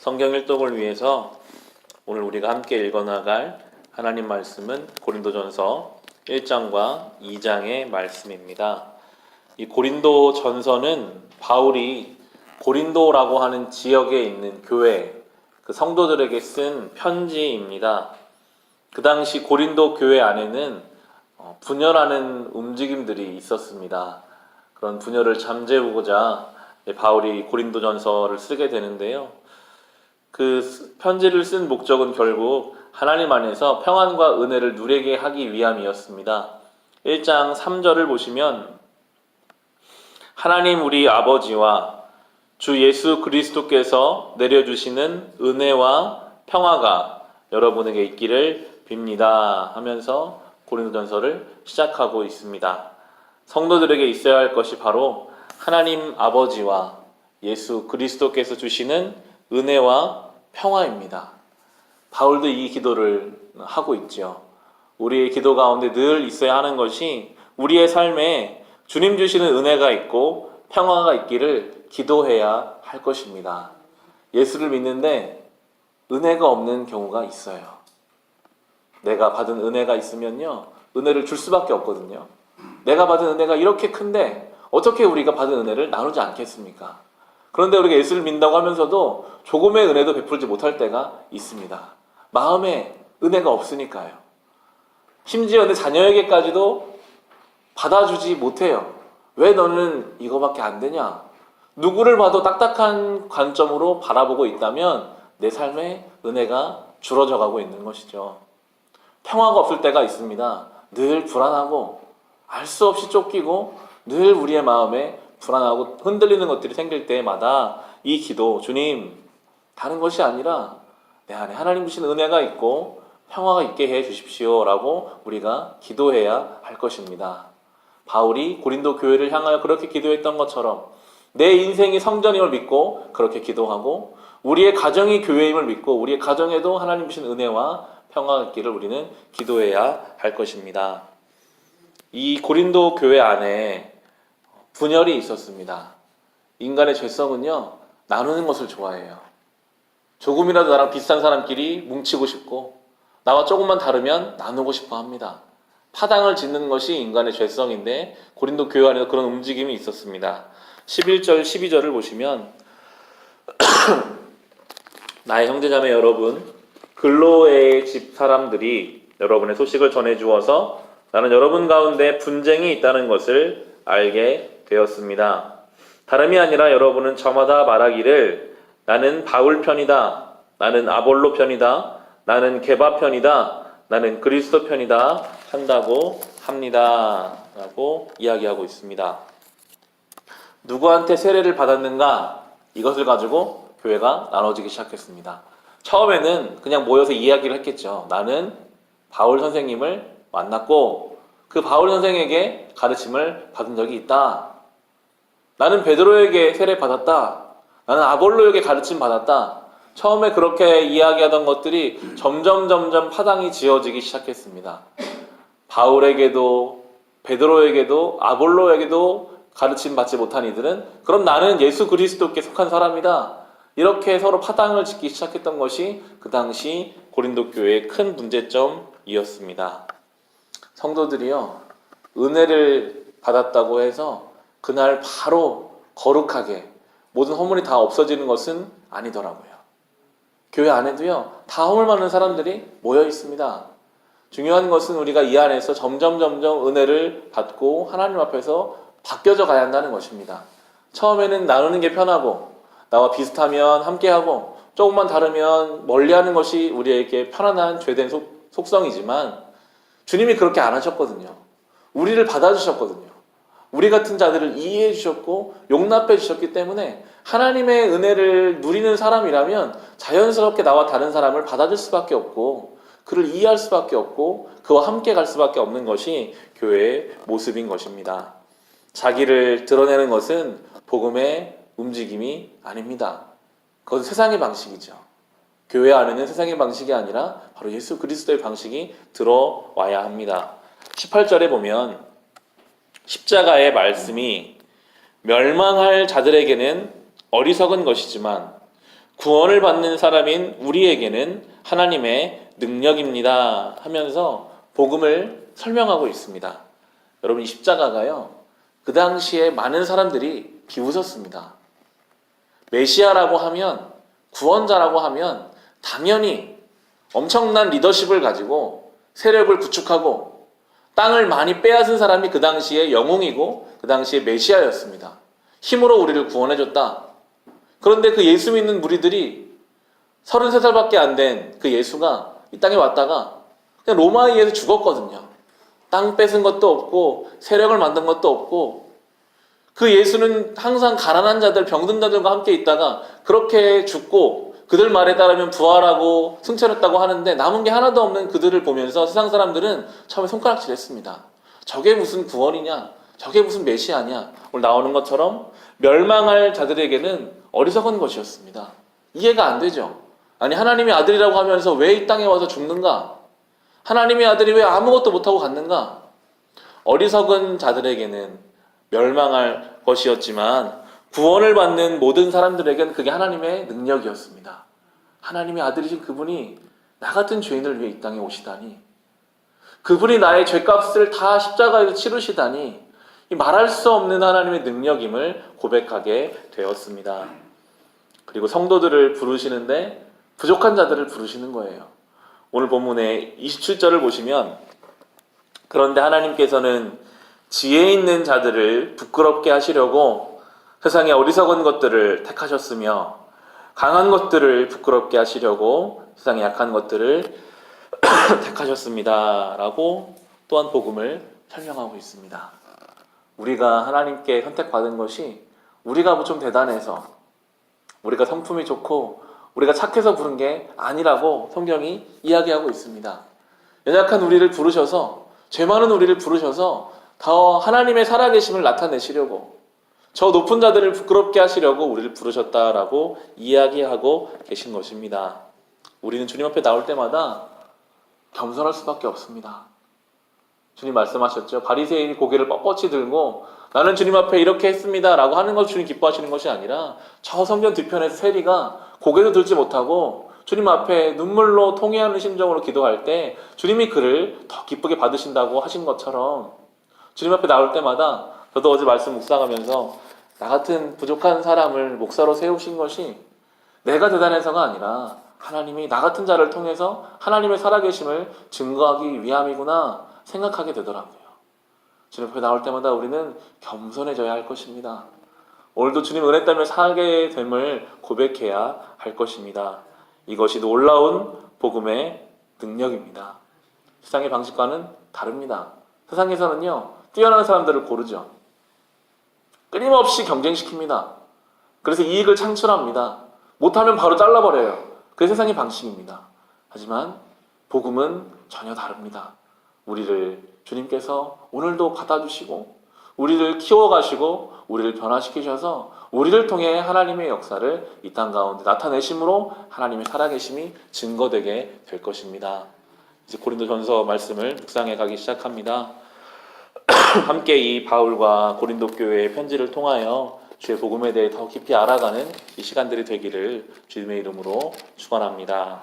성경 일독을 위해서 오늘 우리가 함께 읽어나갈 하나님 말씀은 고린도전서 1장과 2장의 말씀입니다. 이 고린도전서는 바울이 고린도라고 하는 지역에 있는 교회, 그 성도들에게 쓴 편지입니다. 그 당시 고린도 교회 안에는 분열하는 움직임들이 있었습니다. 그런 분열을 잠재우고자 바울이 고린도전서를 쓰게 되는데요. 그 편지를 쓴 목적은 결국 하나님 안에서 평안과 은혜를 누리게 하기 위함이었습니다. 1장 3절을 보시면 하나님 우리 아버지와 주 예수 그리스도께서 내려주시는 은혜와 평화가 여러분에게 있기를 빕니다 하면서 고린도전서를 시작하고 있습니다. 성도들에게 있어야 할 것이 바로 하나님 아버지와 예수 그리스도께서 주시는 은혜와 평화입니다. 바울도 이 기도를 하고 있죠. 우리의 기도 가운데 늘 있어야 하는 것이 우리의 삶에 주님 주시는 은혜가 있고 평화가 있기를 기도해야 할 것입니다. 예수를 믿는데 은혜가 없는 경우가 있어요. 내가 받은 은혜가 있으면요, 은혜를 줄 수밖에 없거든요. 내가 받은 은혜가 이렇게 큰데 어떻게 우리가 받은 은혜를 나누지 않겠습니까? 그런데 우리가 예수를 믿는다고 하면서도 조금의 은혜도 베풀지 못할 때가 있습니다. 마음에 은혜가 없으니까요. 심지어 내 자녀에게까지도 받아주지 못해요. 왜 너는 이거밖에 안 되냐? 누구를 봐도 딱딱한 관점으로 바라보고 있다면 내 삶에 은혜가 줄어져 가고 있는 것이죠. 평화가 없을 때가 있습니다. 늘 불안하고 알 수 없이 쫓기고 늘 우리의 마음에 불안하고 흔들리는 것들이 생길 때마다 이 기도, 주님, 다른 것이 아니라 내 안에 하나님 주신 은혜가 있고 평화가 있게 해 주십시오 라고 우리가 기도해야 할 것입니다. 바울이 고린도 교회를 향하여 그렇게 기도했던 것처럼 내 인생이 성전임을 믿고 그렇게 기도하고 우리의 가정이 교회임을 믿고 우리의 가정에도 하나님 주신 은혜와 평화가 있기를 우리는 기도해야 할 것입니다. 이 고린도 교회 안에 분열이 있었습니다. 인간의 죄성은요, 나누는 것을 좋아해요. 조금이라도 나랑 비슷한 사람끼리 뭉치고 싶고 나와 조금만 다르면 나누고 싶어 합니다. 파당을 짓는 것이 인간의 죄성인데 고린도 교회 안에서 그런 움직임이 있었습니다. 11절, 12절을 보시면 나의 형제자매 여러분, 글로의 집 사람들이 여러분의 소식을 전해주어서 나는 여러분 가운데 분쟁이 있다는 것을 알게 되었습니다. 다름이 아니라 여러분은 저마다 말하기를 나는 바울 편이다, 나는 아볼로 편이다, 나는 게바 편이다, 나는 그리스도 편이다 한다고 합니다 라고 이야기하고 있습니다. 누구한테 세례를 받았는가? 이것을 가지고 교회가 나눠지기 시작했습니다. 처음에는 그냥 모여서 이야기를 했겠죠. 나는 바울 선생님을 만났고 그 바울 선생에게 가르침을 받은 적이 있다. 나는 베드로에게 세례 받았다. 나는 아볼로에게 가르침 받았다. 처음에 그렇게 이야기하던 것들이 점점 파당이 지어지기 시작했습니다. 바울에게도 베드로에게도 아볼로에게도 가르침 받지 못한 이들은 그럼 나는 예수 그리스도께 속한 사람이다. 이렇게 서로 파당을 짓기 시작했던 것이 그 당시 고린도 교회의 큰 문제점이었습니다. 성도들이요, 은혜를 받았다고 해서 그날 바로 거룩하게 모든 허물이 다 없어지는 것은 아니더라고요. 교회 안에도요, 다 허물 많은 사람들이 모여 있습니다. 중요한 것은 우리가 이 안에서 점점 은혜를 받고 하나님 앞에서 바뀌어져 가야 한다는 것입니다. 처음에는 나누는 게 편하고 나와 비슷하면 함께하고 조금만 다르면 멀리하는 것이 우리에게 편안한 죄된 속성이지만 주님이 그렇게 안 하셨거든요. 우리를 받아주셨거든요. 우리 같은 자들을 이해해 주셨고 용납해 주셨기 때문에 하나님의 은혜를 누리는 사람이라면 자연스럽게 나와 다른 사람을 받아줄 수밖에 없고 그를 이해할 수밖에 없고 그와 함께 갈 수밖에 없는 것이 교회의 모습인 것입니다. 자기를 드러내는 것은 복음의 움직임이 아닙니다. 그것은 세상의 방식이죠. 교회 안에는 세상의 방식이 아니라 바로 예수 그리스도의 방식이 들어와야 합니다. 18절에 보면 십자가의 말씀이 멸망할 자들에게는 어리석은 것이지만 구원을 받는 사람인 우리에게는 하나님의 능력입니다 하면서 복음을 설명하고 있습니다. 여러분, 이 십자가가요, 그 당시에 많은 사람들이 비웃었습니다. 메시아라고 하면, 구원자라고 하면 당연히 엄청난 리더십을 가지고 세력을 구축하고 땅을 많이 빼앗은 사람이 그 당시에 영웅이고 그 당시에 메시아였습니다. 힘으로 우리를 구원해줬다. 그런데 그 예수 믿는 무리들이 33살밖에 안 된 그 예수가 이 땅에 왔다가 그냥 로마에 의해서 죽었거든요. 땅 뺏은 것도 없고 세력을 만든 것도 없고, 그 예수는 항상 가난한 자들, 병든 자들과 함께 있다가 그렇게 죽고 그들 말에 따르면 부활하고 승천했다고 하는데 남은 게 하나도 없는 그들을 보면서 세상 사람들은 처음에 손가락질했습니다. 저게 무슨 구원이냐? 저게 무슨 메시아냐? 오늘 나오는 것처럼 멸망할 자들에게는 어리석은 것이었습니다. 이해가 안 되죠? 아니, 하나님의 아들이라고 하면서 왜 이 땅에 와서 죽는가? 하나님의 아들이 왜 아무것도 못하고 갔는가? 어리석은 자들에게는 멸망할 것이었지만 구원을 받는 모든 사람들에게는 그게 하나님의 능력이었습니다. 하나님의 아들이신 그분이 나 같은 죄인을 위해 이 땅에 오시다니, 그분이 나의 죄값을 다 십자가에서 치르시다니, 이 말할 수 없는 하나님의 능력임을 고백하게 되었습니다. 그리고 성도들을 부르시는데 부족한 자들을 부르시는 거예요. 오늘 본문의 27절을 보시면, 그런데 하나님께서는 지혜 있는 자들을 부끄럽게 하시려고 세상의 어리석은 것들을 택하셨으며 강한 것들을 부끄럽게 하시려고 세상의 약한 것들을 택하셨습니다 라고 또한 복음을 설명하고 있습니다. 우리가 하나님께 선택받은 것이 우리가 좀 대단해서, 우리가 성품이 좋고 우리가 착해서 부른 게 아니라고 성경이 이야기하고 있습니다. 연약한 우리를 부르셔서, 죄 많은 우리를 부르셔서 더 하나님의 살아계심을 나타내시려고, 저 높은 자들을 부끄럽게 하시려고 우리를 부르셨다라고 이야기하고 계신 것입니다. 우리는 주님 앞에 나올 때마다 겸손할 수밖에 없습니다. 주님 말씀하셨죠. 바리새인이 고개를 뻣뻣이 들고 나는 주님 앞에 이렇게 했습니다 라고 하는 것 주님 기뻐하시는 것이 아니라, 저 성경 뒤편에서 세리가 고개도 들지 못하고 주님 앞에 눈물로 통회하는 심정으로 기도할 때 주님이 그를 더 기쁘게 받으신다고 하신 것처럼, 주님 앞에 나올 때마다, 저도 어제 말씀 묵상하면서 나 같은 부족한 사람을 목사로 세우신 것이 내가 대단해서가 아니라 하나님이 나 같은 자를 통해서 하나님의 살아계심을 증거하기 위함이구나 생각하게 되더라고요. 주님 앞에 나올 때마다 우리는 겸손해져야 할 것입니다. 오늘도 주님 은혜 때문에 살게 됨을 고백해야 할 것입니다. 이것이 놀라운 복음의 능력입니다. 세상의 방식과는 다릅니다. 세상에서는요, 뛰어난 사람들을 고르죠. 끊임없이 경쟁시킵니다. 그래서 이익을 창출합니다. 못하면 바로 잘라버려요. 그게 세상의 방식입니다. 하지만 복음은 전혀 다릅니다. 우리를 주님께서 오늘도 받아주시고 우리를 키워가시고 우리를 변화시키셔서 우리를 통해 하나님의 역사를 이 땅 가운데 나타내심으로 하나님의 살아계심이 증거되게 될 것입니다. 이제 고린도전서 말씀을 묵상해 가기 시작합니다. 함께 이 바울과 고린도 교회의 편지를 통하여 주의 복음에 대해 더 깊이 알아가는 이 시간들이 되기를 주님의 이름으로 축원합니다.